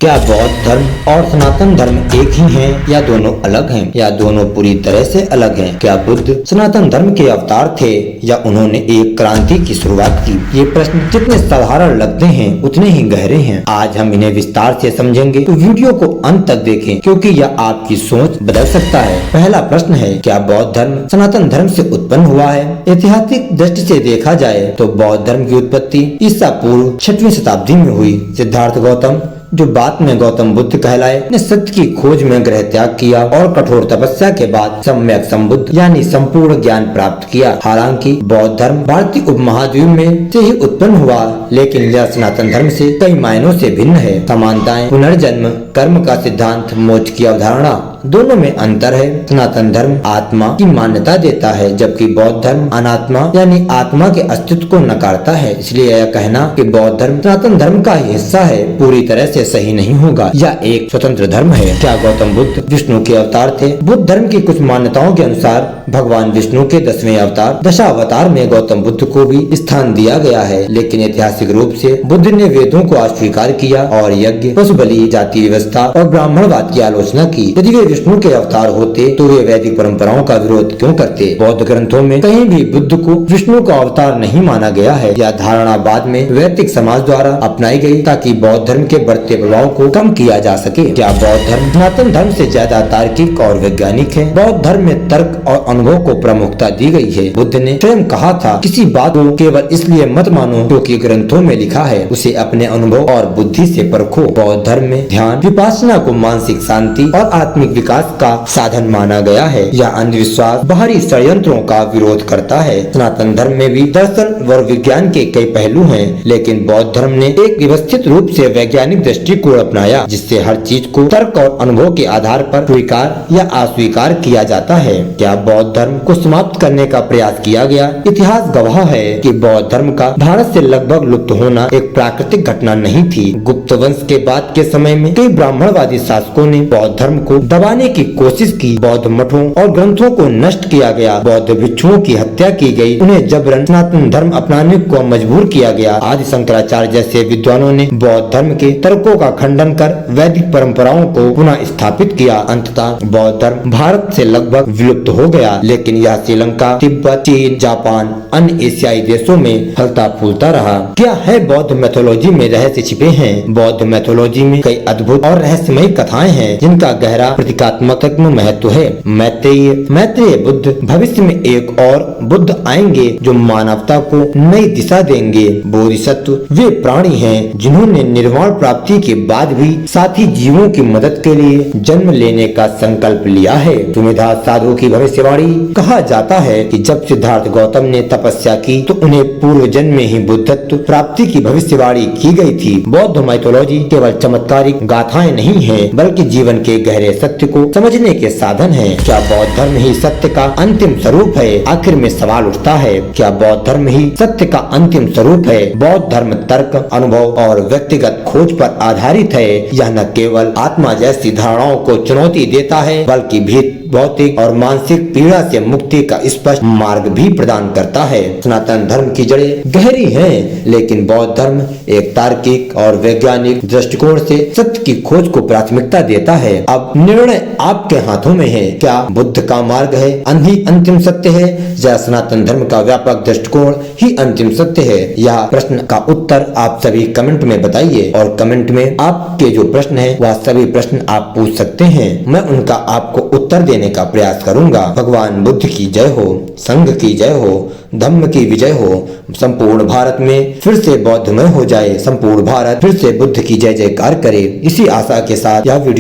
क्या बौद्ध धर्म और सनातन धर्म एक ही हैं या दोनों अलग हैं या दोनों पूरी तरह से अलग हैं? क्या बुद्ध सनातन धर्म के अवतार थे या उन्होंने एक क्रांति की शुरुआत की? ये प्रश्न जितने साधारण लगते हैं उतने ही गहरे हैं। आज हम इन्हें विस्तार से समझेंगे, तो वीडियो को अंत तक देखें क्योंकि यह आपकी सोच बदल सकता है। पहला प्रश्न है, क्या बौद्ध धर्म सनातन धर्म से उत्पन्न हुआ है? ऐतिहासिक दृष्टि से देखा जाए तो बौद्ध धर्म की उत्पत्ति ईसा पूर्व 6वीं शताब्दी में हुई। सिद्धार्थ गौतम, जो बाद में गौतम बुद्ध कहलाए, ने सत्य की खोज में गृह त्याग किया और कठोर तपस्या के बाद सम्यक संबुद्ध यानी संपूर्ण ज्ञान प्राप्त किया। हालांकि बौद्ध धर्म भारतीय उपमहाद्वीप में से ही उत्पन्न हुआ, लेकिन यह सनातन धर्म से कई मायनों से भिन्न है। समानताएं, पुनर्जन्म, कर्म का सिद्धांत, मोक्ष की अवधारणा, दोनों में अंतर है। सनातन धर्म आत्मा की मान्यता देता है, जबकि बौद्ध धर्म अनात्मा यानी आत्मा के अस्तित्व को नकारता है। इसलिए यह कहना कि बौद्ध धर्म सनातन धर्म का ही हिस्सा है पूरी तरह से सही नहीं होगा। यह एक स्वतंत्र धर्म है। क्या गौतम बुद्ध विष्णु के अवतार थे? बुद्ध धर्म की कुछ मान्यताओं के अनुसार भगवान विष्णु के 10वें अवतार दशावतार में गौतम बुद्ध को भी स्थान दिया गया है, लेकिन ऐतिहासिक रूप से बुद्ध ने वेदों को अस्वीकार किया और यज्ञ, पशु बलि, जाति व्यवस्था और ब्राह्मणवाद की आलोचना की। यदि वे विष्णु के अवतार होते तो वे वैदिक परंपराओं का विरोध क्यों करते? बौद्ध ग्रंथों में कहीं भी बुद्ध को विष्णु का अवतार नहीं माना गया है। यह धारणा बाद में वैदिक समाज द्वारा अपनाई गई ताकि बौद्ध धर्म के बढ़ते प्रभाव को कम किया जा सके। क्या बौद्ध धर्म सनातन धर्म से ज्यादा तार्किक और वैज्ञानिक है? बौद्ध धर्म में तर्क और अनुभव को प्रमुखता दी गई है। बुद्ध ने स्वयं कहा था, किसी बात को केवल इसलिए मत मानो क्योंकि ग्रंथों में लिखा है, उसे अपने अनुभव और बुद्धि से परखो। बौद्ध धर्म में ध्यान, विपासना को मानसिक शांति और आत्मिक विकास का साधन माना गया है। यह अंधविश्वास, बाहरी षड्यंत्रों का विरोध करता है। सनातन धर्म में भी दर्शन और विज्ञान के कई पहलू हैं, लेकिन बौद्ध धर्म ने एक व्यवस्थित रूप से वैज्ञानिक दृष्टिकोण अपनाया, जिससे हर चीज को तर्क और अनुभव के आधार पर स्वीकार या अस्वीकार किया जाता है। क्या बौद्ध धर्म को समाप्त करने का प्रयास किया गया? इतिहास गवाह है कि बौद्ध धर्म का भारत से लगभग लुप्त होना एक प्राकृतिक घटना नहीं थी। गुप्त वंश के बाद के समय में कई ब्राह्मणवादी शासकों ने बौद्ध धर्म को दबाने की कोशिश की। बौद्ध मठों और ग्रंथों को नष्ट किया गया, बौद्ध भिक्षुओं की हत्या की गई, उन्हें जबरन सनातन धर्म अपनाने को मजबूर किया गया। आदि शंकराचार्य जैसे विद्वानों ने बौद्ध धर्म के तर्कों का खंडन कर वैदिक परंपराओं को पुनः स्थापित किया। अंततः बौद्ध धर्म भारत से लगभग विलुप्त हो गया, लेकिन यह श्रीलंका, तिब्बत, चीन, जापान, अन्य एशियाई देशों में फलता फूलता रहा। क्या है बौद्ध मैथोलॉजी में रहस्य छिपे हैं? बौद्ध मैथोलॉजी में कई अद्भुत और रहस्यमयी कथाएं हैं, जिनका गहरा प्रतीकात्मक महत्व है। मैत्रेय बुद्ध, भविष्य में एक और बुद्ध आएंगे जो मानवता को नई दिशा देंगे। बोधिसत्व, वे प्राणी हैं जिन्होंने निर्वाण प्राप्ति के बाद भी साथी जीवों की मदद के लिए जन्म लेने का संकल्प लिया है। सुमेधा साधु की भविष्यवाणी, कहा जाता है कि जब सिद्धार्थ गौतम ने तपस्या की तो उन्हें पूर्व जन्म में ही बुद्धत्व प्राप्ति की भविष्यवाणी की गई थी। बौद्ध माइथोलॉजी केवल चमत्कारिक गाथाएं नहीं है, बल्कि जीवन के गहरे सत्य को समझने के साधन है। क्या बौद्ध धर्म ही सत्य का अंतिम स्वरूप है? आखिर में सवाल उठता है, क्या बौद्ध धर्म ही सत्य का अंतिम स्वरूप है? बौद्ध धर्म तर्क, अनुभव और व्यक्तिगत खोज पर आधारित है। यह न केवल आत्मा जैसी धारणाओं को चुनौती देता है, बल्कि भी भौतिक और मानसिक पीड़ा से मुक्ति का स्पष्ट मार्ग भी प्रदान करता है। सनातन धर्म की जड़ें गहरी हैं, लेकिन बौद्ध धर्म एक तार्किक और वैज्ञानिक दृष्टिकोण से सत्य की खोज को प्राथमिकता देता है। अब निर्णय आपके हाथों में है। क्या बुद्ध का मार्ग है अंतिम सत्य है या सनातन धर्म का व्यापक दृष्टिकोण ही अंतिम सत्य है? यह प्रश्न का उत्तर आप सभी कमेंट में बताइए, और कमेंट में आपके जो प्रश्न है वह सभी प्रश्न आप पूछ सकते हैं। मैं उनका आपको उत्तर देने का प्रयास करूंगा। भगवान बुद्ध की जय हो, संघ की जय हो, धम्म की विजय हो। संपूर्ण भारत में फिर से बौद्धमय हो जाए। संपूर्ण भारत फिर से बुद्ध की जय जयकार करे। इसी आशा के साथ यह वीडियो